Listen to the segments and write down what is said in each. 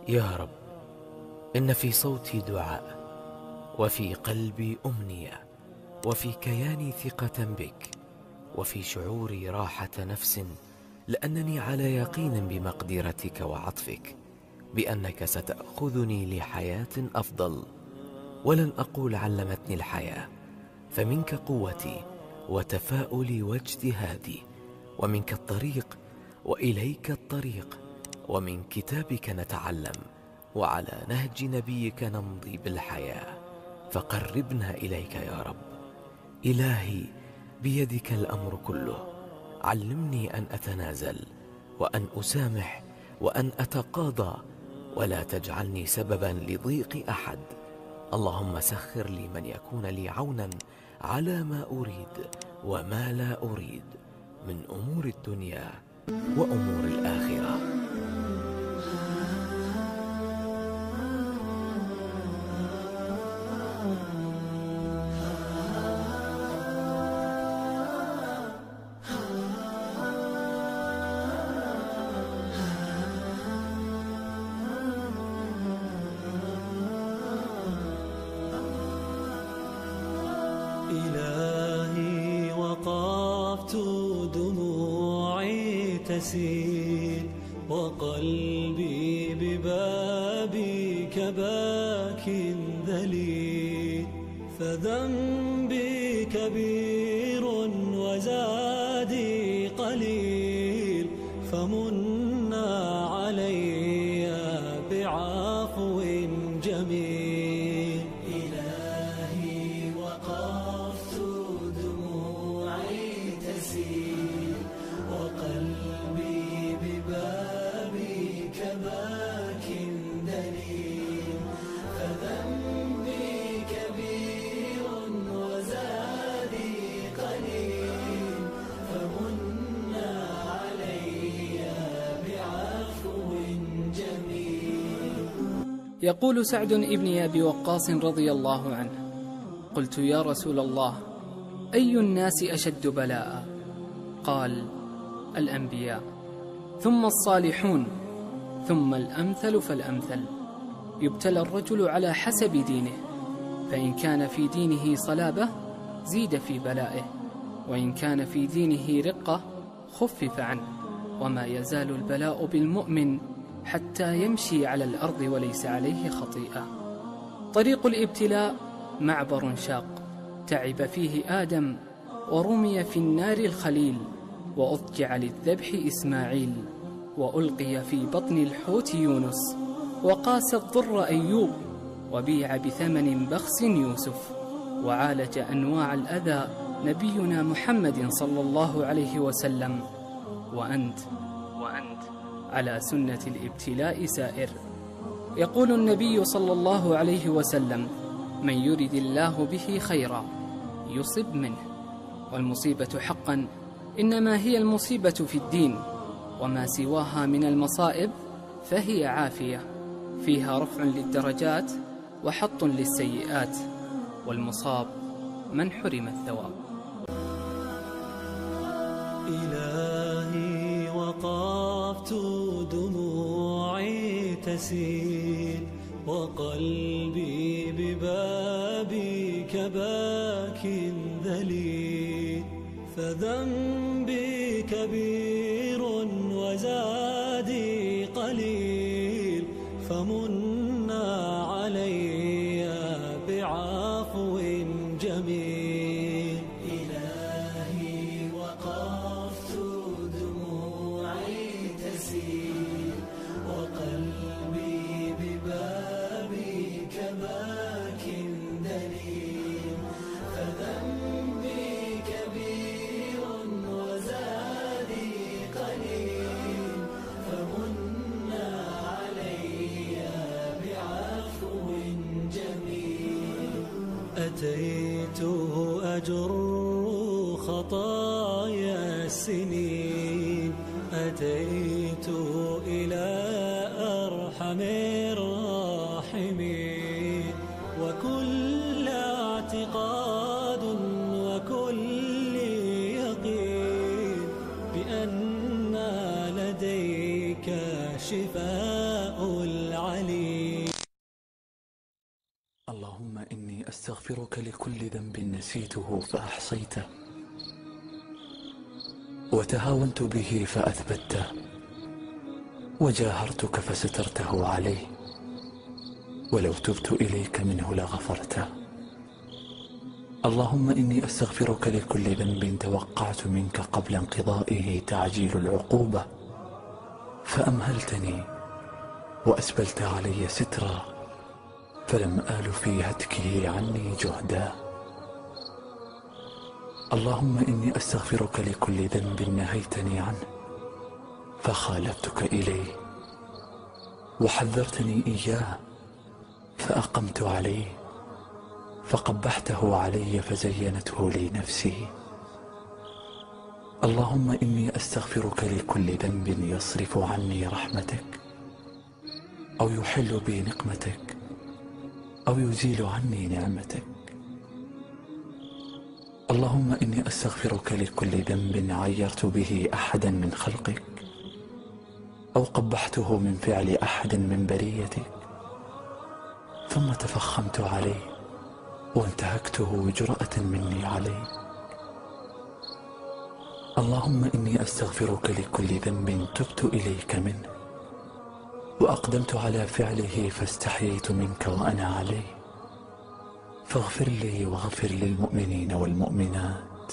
يا رب، إن في صوتي دعاء، وفي قلبي أمنية، وفي كياني ثقة بك، وفي شعوري راحة نفس، لأنني على يقين بمقدرتك وعطفك، بأنك ستأخذني لحياة أفضل. ولن أقول علمتني الحياة، فمنك قوتي وتفاؤلي واجتهادي، ومنك الطريق وإليك الطريق، ومن كتابك نتعلم، وعلى نهج نبيك نمضي بالحياة، فقربنا إليك يا رب. إلهي، بيدك الأمر كله، علمني أن أتنازل وأن أسامح وأن أتقاضى، ولا تجعلني سببا لضيق أحد. اللهم سخر لي من يكون لي عونا على ما أريد وما لا أريد من أمور الدنيا وأمور الآخرة. إلهي وقفت دموعي تسيل، وقلبي ببابك باك ذليل، فذنبي كبير وزادي قليل، فمنا علي بعفو جميل. إلهي وقفت دموعي تسيل، وقلبي ببابك باك دليل، فذنبي كبير وزادي قليل، فمنا علي بعفو جميل. يقول سعد بن أبي وقاص رضي الله عنه: قلت يا رسول الله، أي الناس أشد بلاء؟ قال: الأنبياء، ثم الصالحون، ثم الأمثل فالأمثل. يبتلى الرجل على حسب دينه، فإن كان في دينه صلابة زيد في بلائه، وإن كان في دينه رقة خفف عنه. وما يزال البلاء بالمؤمن حتى يمشي على الأرض وليس عليه خطيئة. طريق الابتلاء معبر شاق، تعب فيه آدم، ورمي في النار الخليل، وأضجع للذبح إسماعيل، وألقي في بطن الحوت يونس، وقاس الضر أيوب، وبيع بثمن بخس يوسف، وعالج أنواع الأذى نبينا محمد صلى الله عليه وسلم. وأنت على سنة الابتلاء سائر. يقول النبي صلى الله عليه وسلم: من يرد الله به خيرا يصب منه. والمصيبة حقا إنما هي المصيبة في الدين، وما سواها من المصائب فهي عافية، فيها رفع للدرجات وحط للسيئات، والمصاب من حرم الثواب. إلهي وقفت دموعي تسيل، وقلبي ببابك باك ذليل، فذنبي كبير وزادي قليل، فمنا علي بعفو جميل. إلهي وقفت دموعي تسيل، وقلبي ببابك باك دليل، فذنبي كبير وزادي قليل، فمنا علي بعفو جميل. أتيت أجر خطايا السنين، أتيت إلى أرحم الراحمين، وكل اعتقاد وكل يقين بأن لديك شفاء العليم. اللهم إني أستغفرك لكل ذنب نسيته فأحصيته، وتهاونت به فأثبته، وجاهرتك فسترته عليه، ولو تبت إليك منه لغفرته. اللهم إني أستغفرك لكل ذنب توقعت منك قبل انقضائه تعجيل العقوبة فأمهلتني وأسبلت علي سترا فلم آل في هتكه عني جهدا. اللهم إني أستغفرك لكل ذنب نهيتني عنه فخالفتك إليه، وحذرتني إياه فأقمت عليه، فقبحته علي فزينته لي نفسي. اللهم إني أستغفرك لكل ذنب يصرف عني رحمتك أو يحل بي نقمتك أو يزيل عني نعمتك. اللهم إني أستغفرك لكل ذنب عيرت به أحدا من خلقك أو قبحته من فعل أحد من بريتك ثم تفخمت عليه وانتهكته جرأة مني عليه. اللهم إني أستغفرك لكل ذنب تبت إليك منه وأقدمت على فعله فاستحييت منك وأنا عليه، فاغفر لي واغفر للمؤمنين والمؤمنات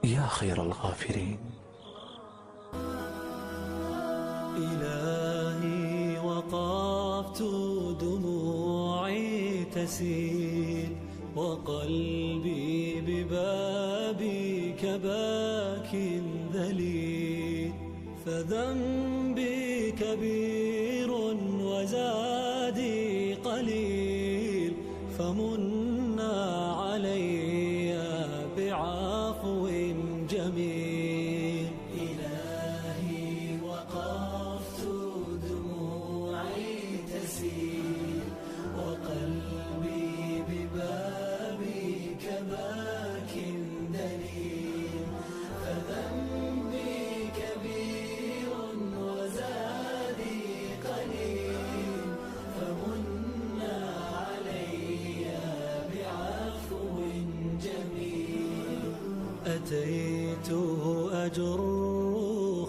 يا خير الغافرين. إلهي وقفت دموعي تسيل وقلبي ببابك باك ذليل، فذنبي كبير وزادي قليل، فمنا علي بعفو جميل. إلهي وقفت دموعي تسيل وقلبي ببابك باك دليل، فذنبي كبير وزادي قليل، فمنا علي بعفو جميل. أتيت أجر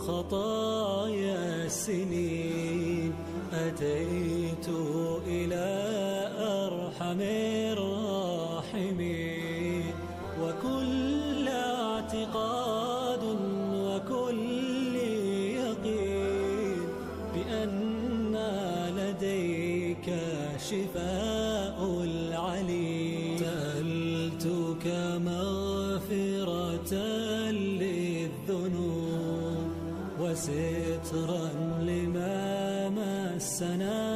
خطايا السنين، أتيت إلى أرحم الراحمين، وكل اعتقاد وكل يقين بأن لديك شفاء العليم. سألتك مغفرة للذنوب وسترا لما مسنا